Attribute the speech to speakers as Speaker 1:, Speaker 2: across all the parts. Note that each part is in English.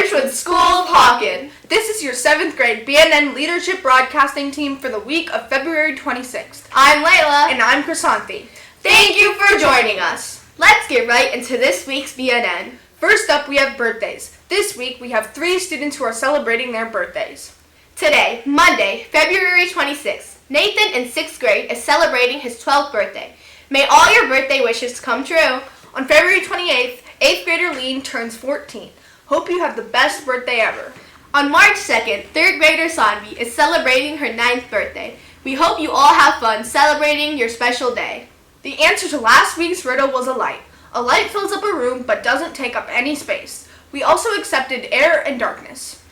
Speaker 1: Birchwood School of Hawken. This is your 7th grade BNN Leadership Broadcasting Team for the week of February 26th.
Speaker 2: I'm Layla.
Speaker 1: And I'm Chrysanthi.
Speaker 2: Thank you for joining us. Let's get right into this week's BNN.
Speaker 1: First up, we have birthdays. This week, we have 3 students who are celebrating their birthdays.
Speaker 2: Today, Monday, February 26th, Nathan in 6th grade is celebrating his 12th birthday. May all your birthday wishes come true.
Speaker 1: On February 28th, 8th grader Lean turns 14. Hope you have the best birthday ever.
Speaker 2: On March 2nd, 3rd grader Sanvi is celebrating her 9th birthday. We hope you all have fun celebrating your special day.
Speaker 1: The answer to last week's riddle was a light. A light fills up a room but doesn't take up any space. We also accepted air and darkness.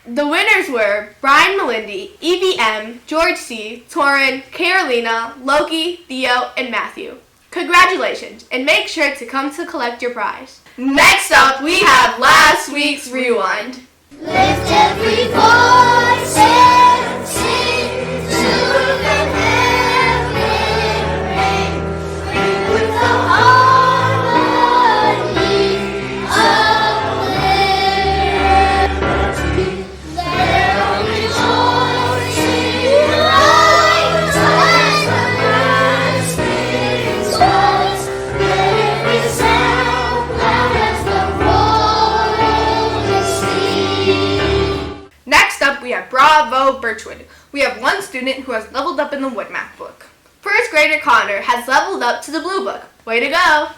Speaker 2: The winners were Brian Melindy, Evie M, George C, Torin, Carolina, Loki, Theo, and Matthew. Congratulations, and make sure to come to collect your prize. Next up, we have last week's Rewind.
Speaker 3: Lift every voice and sing to the heaven ring with the harmony of liberty. Let all rejoicing rise as the bird sings us. Let it resound loud as the roaring sea.
Speaker 1: Next up, we have Bravo Birchwood. We have 1 student who has leveled up in the Wood Math book.
Speaker 2: 1st grader Connor has leveled up to the Blue Book. Way to go!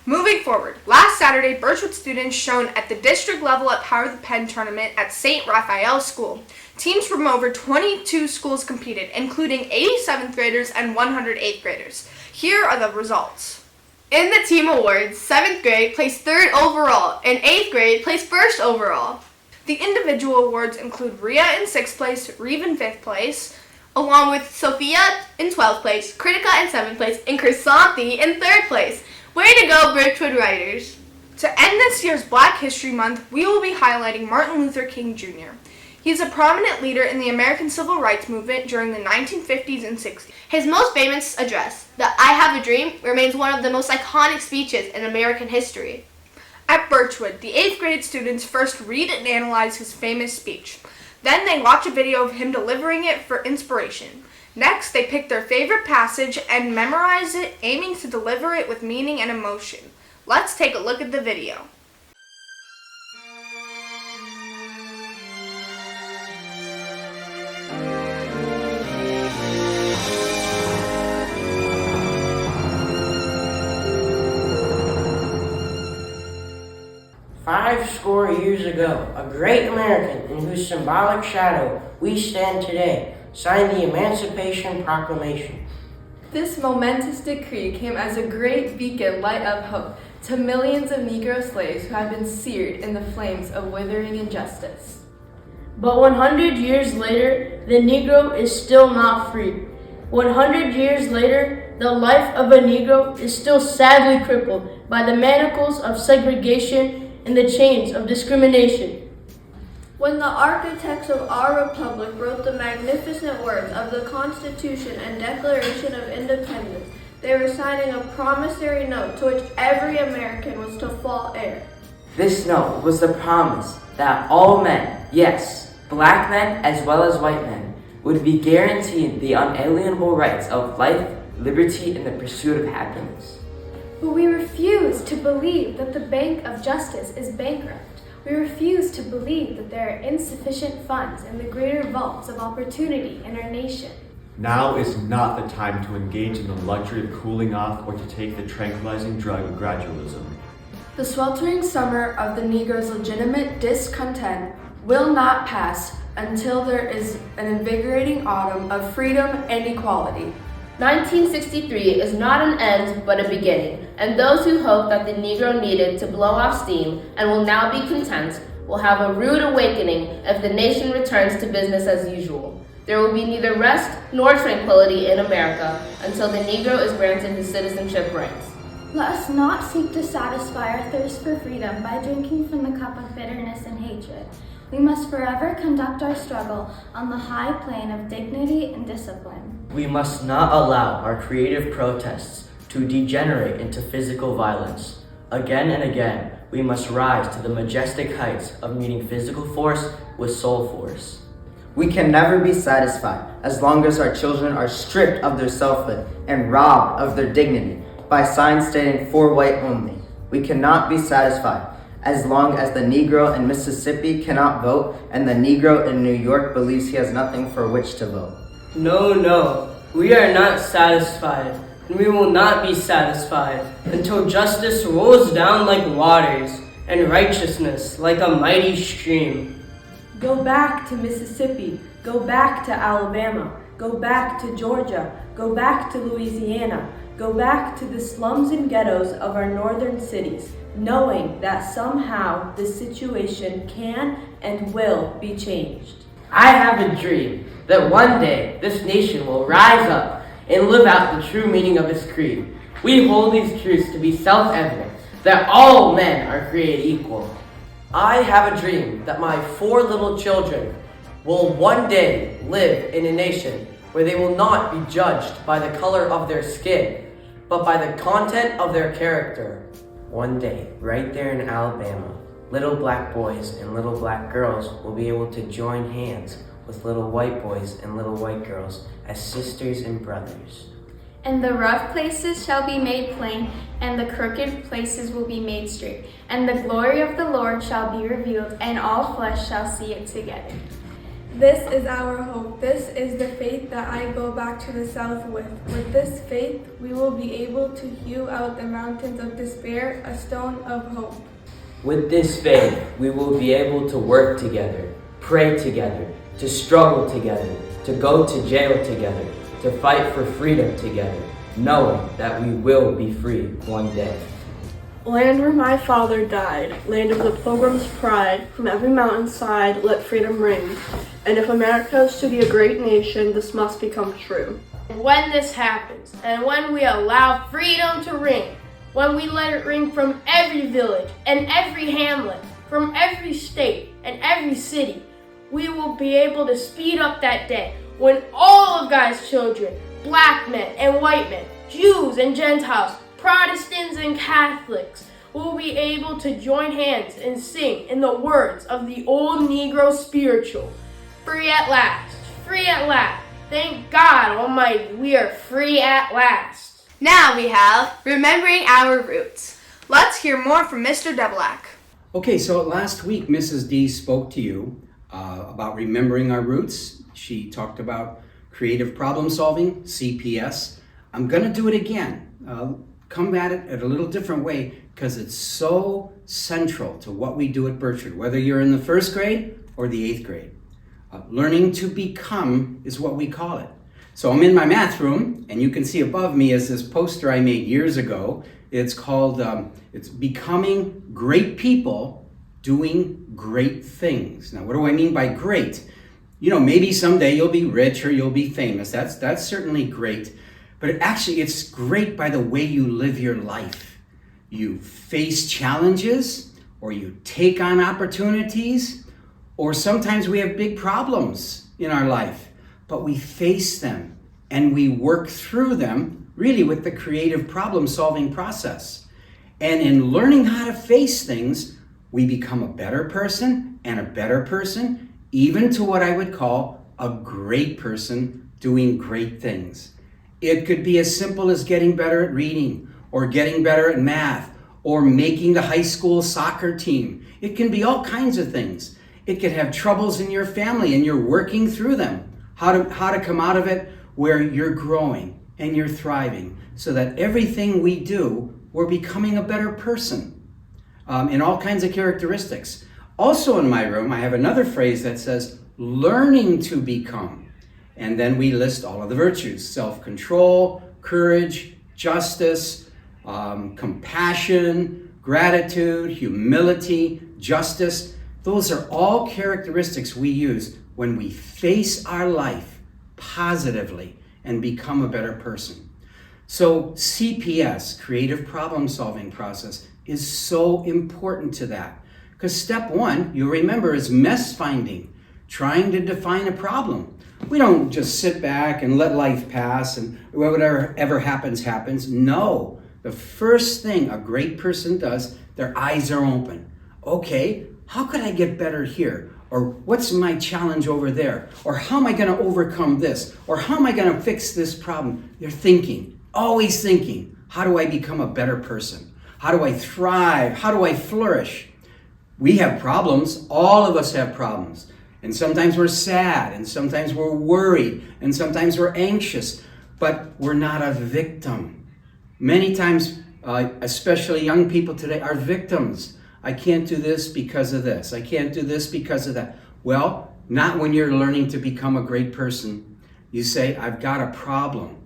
Speaker 1: Moving forward, last Saturday, Birchwood students shone at the district level at Power the Pen tournament at St. Raphael School. Teams from over 22 schools competed, including 87th graders and 108th graders. Here are the results.
Speaker 2: In the team awards, 7th grade placed 3rd overall and 8th grade placed 1st overall.
Speaker 1: The individual awards include Rhea in 6th place, Reeve in 5th place,
Speaker 2: Along with Sophia in 12th place, Kritika in 7th place, and Chrysanthi in 3rd place. Way to go, Birchwood Writers!
Speaker 1: To end this year's Black History Month, we will be highlighting Martin Luther King Jr. He is a prominent leader in the American Civil Rights Movement during the 1950s and 60s.
Speaker 2: His most famous address, the I Have a Dream, remains one of the most iconic speeches in American history.
Speaker 1: At Birchwood, the 8th grade students first read and analyze his famous speech. Then they watch a video of him delivering it for inspiration. Next, they pick their favorite passage and memorize it, aiming to deliver it with meaning and emotion. Let's take a look at the video.
Speaker 4: Five score years ago, a great American in whose symbolic shadow we stand today signed the Emancipation Proclamation.
Speaker 5: This momentous decree came as a great beacon light of hope to millions of Negro slaves who had been seared in the flames of withering injustice.
Speaker 6: But 100 years later, the Negro is still not free. 100 years later, the life of a Negro is still sadly crippled by the manacles of segregation and the chains of discrimination.
Speaker 7: When the architects of our republic wrote the magnificent words of the Constitution and Declaration of Independence, they were signing a promissory note to which every American was to fall heir.
Speaker 8: This note was the promise that all men, yes, black men as well as white men, would be guaranteed the unalienable rights of life, liberty, and the pursuit of happiness.
Speaker 9: But we refuse to believe that the Bank of Justice is bankrupt. We refuse to believe that there are insufficient funds in the greater vaults of opportunity in our nation.
Speaker 10: Now is not the time to engage in the luxury of cooling off or to take the tranquilizing drug of gradualism.
Speaker 5: The sweltering summer of the Negro's legitimate discontent will not pass until there is an invigorating autumn of freedom and equality.
Speaker 6: 1963 is not an end, but a beginning, and those who hope that the Negro needed to blow off steam and will now be content will have a rude awakening if the nation returns to business as usual. There will be neither rest nor tranquility in America until the Negro is granted his citizenship rights.
Speaker 9: Let us not seek to satisfy our thirst for freedom by drinking from the cup of bitterness and hatred. We must forever conduct our struggle on the high plane of dignity and discipline.
Speaker 8: We must not allow our creative protests to degenerate into physical violence. Again and again, we must rise to the majestic heights of meeting physical force with soul force.
Speaker 11: We can never be satisfied as long as our children are stripped of their selfhood and robbed of their dignity by signs stating "for white only." We cannot be satisfied as long as the Negro in Mississippi cannot vote and the Negro in New York believes he has nothing for which to vote.
Speaker 12: No, we are not satisfied, and we will not be satisfied until justice rolls down like waters and righteousness like a mighty stream.
Speaker 13: Go back to Mississippi, go back to Alabama, go back to Georgia, go back to Louisiana, go back to the slums and ghettos of our northern cities, knowing that somehow the situation can and will be changed.
Speaker 4: I have a dream that one day this nation will rise up and live out the true meaning of its creed. We hold these truths to be self-evident, that all men are created equal.
Speaker 14: I have a dream that my 4 little children will one day live in a nation where they will not be judged by the color of their skin, but by the content of their character.
Speaker 4: One day, right there in Alabama, little black boys and little black girls will be able to join hands with little white boys and little white girls as sisters and brothers.
Speaker 15: And the rough places shall be made plain, and the crooked places will be made straight. And the glory of the Lord shall be revealed, and all flesh shall see it together.
Speaker 7: This is our hope. This is the faith that I go back to the South with. With this faith, we will be able to hew out the mountains of despair a stone of hope.
Speaker 8: With this faith, we will be able to work together, pray together, to struggle together, to go to jail together, to fight for freedom together, knowing that we will be free one day.
Speaker 16: Land where my father died, land of the pilgrim's pride, from every mountainside let freedom ring. And if America is to be a great nation, this must become true.
Speaker 2: And when this happens, and when we allow freedom to ring, when we let it ring from every village and every hamlet, from every state and every city, we will be able to speed up that day when all of God's children, black men and white men, Jews and Gentiles, Protestants and Catholics, will be able to join hands and sing in the words of the old Negro spiritual. Free at last, free at last. Thank God Almighty, we are free at last. Now we have Remembering Our Roots.
Speaker 1: Let's hear more from Mr. Deblack.
Speaker 17: Okay, so last week Mrs. D spoke to you about remembering our roots. She talked about creative problem solving, CPS. I'm going to do it again. Come at it at a little different way because it's so central to what we do at Birchwood, whether you're in the 1st grade or the 8th grade. Learning to become is what we call it. So I'm in my math room, and you can see above me is this poster I made years ago. It's called, it's Becoming Great People Doing Great Things. Now, what do I mean by great? You know, maybe someday you'll be rich or you'll be famous. That's certainly great. But actually, it's great by the way you live your life. You face challenges, or you take on opportunities, or sometimes we have big problems in our life, but we face them and we work through them really with the creative problem-solving process. And in learning how to face things, we become a better person and a better person, even to what I would call a great person doing great things. It could be as simple as getting better at reading, or getting better at math, or making the high school soccer team. It can be all kinds of things. It could have troubles in your family and you're working through them. How to come out of it where you're growing and you're thriving, so that everything we do, we're becoming a better person in all kinds of characteristics. Also in my room, I have another phrase that says, learning to become. And then we list all of the virtues: self-control, courage, justice, compassion, gratitude, humility, justice. Those are all characteristics we use when we face our life positively and become a better person. So CPS, creative problem solving process, is so important to that. Because step 1, you remember, is mess finding, trying to define a problem. We don't just sit back and let life pass and whatever happens, happens. No, the first thing a great person does Their eyes are open. Okay, how could I get better here? Or what's my challenge over there? Or how am I going to overcome this? Or how am I going to fix this problem? They're thinking, always thinking, how do I become a better person? How do I thrive? How do I flourish? We have problems. All of us have problems. And sometimes we're sad, and sometimes we're worried, and sometimes we're anxious, but we're not a victim. Many times, especially young people today, are victims. I can't do this because of this. I can't do this because of that. Well, not when you're learning to become a great person. You say, I've got a problem,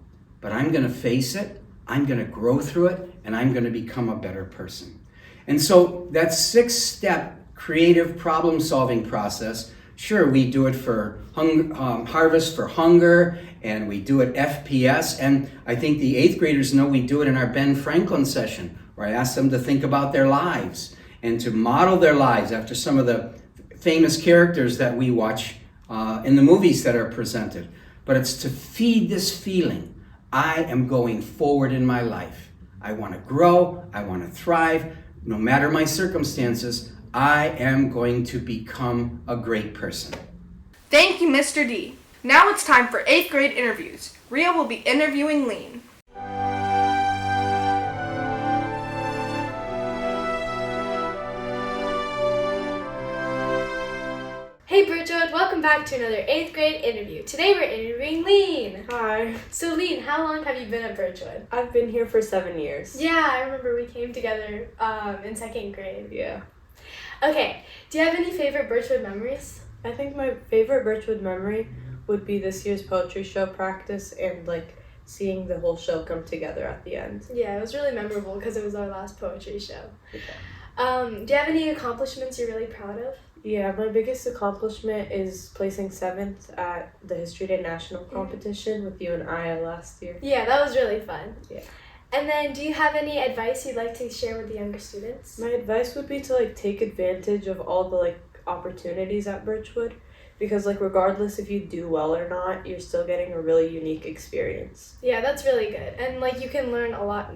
Speaker 17: but I'm going to face it, I'm going to grow through it, and I'm going to become a better person. And so that 6-step creative problem-solving process, sure, we do it for Harvest for Hunger, and we do it FPS, and I think the 8th graders know we do it in our Ben Franklin session, where I ask them to think about their lives and to model their lives after some of the famous characters that we watch in the movies that are presented. But it's to feed this feeling, I am going forward in my life. I want to grow, I want to thrive, no matter my circumstances, I am going to become a great person.
Speaker 1: Thank you, Mr. D. Now it's time for 8th grade interviews. Rhea will be interviewing Lean.
Speaker 18: Hey Birchwood, welcome back to another 8th grade interview. Today we're interviewing Lean.
Speaker 19: Hi.
Speaker 18: So Lean, how long have you been at Birchwood?
Speaker 19: I've been here for 7 years.
Speaker 18: Yeah, I remember we came together in 2nd grade.
Speaker 19: Yeah.
Speaker 18: Okay, do you have any favorite Birchwood memories?
Speaker 19: I think my favorite Birchwood memory would be this year's poetry show practice and seeing the whole show come together at the end.
Speaker 18: Yeah, it was really memorable because it was our last poetry show. Yeah. Do you have any accomplishments you're really proud of?
Speaker 19: Yeah, my biggest accomplishment is placing 7th at the History Day National Competition with you and I last year.
Speaker 18: Yeah, that was really fun.
Speaker 19: Yeah.
Speaker 18: And then, do you have any advice you'd like to share with the younger students?
Speaker 19: My advice would be to take advantage of all the opportunities at Birchwood, because regardless if you do well or not, you're still getting a really unique experience.
Speaker 18: Yeah, that's really good. And you can learn a lot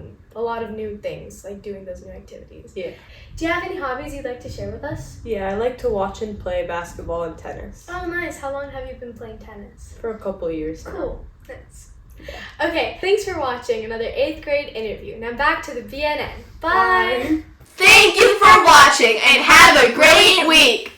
Speaker 18: of new things doing those new activities.
Speaker 19: Yeah.
Speaker 18: Do you have any hobbies you'd like to share with us?
Speaker 19: Yeah, I like to watch and play basketball and tennis.
Speaker 18: Oh, nice. How long have you been playing tennis?
Speaker 19: For a couple years.
Speaker 18: Cool. Nice. Yeah. Okay, thanks for watching another 8th grade interview. Now back to the BNN. Bye.
Speaker 1: Thank you for watching and have a great week.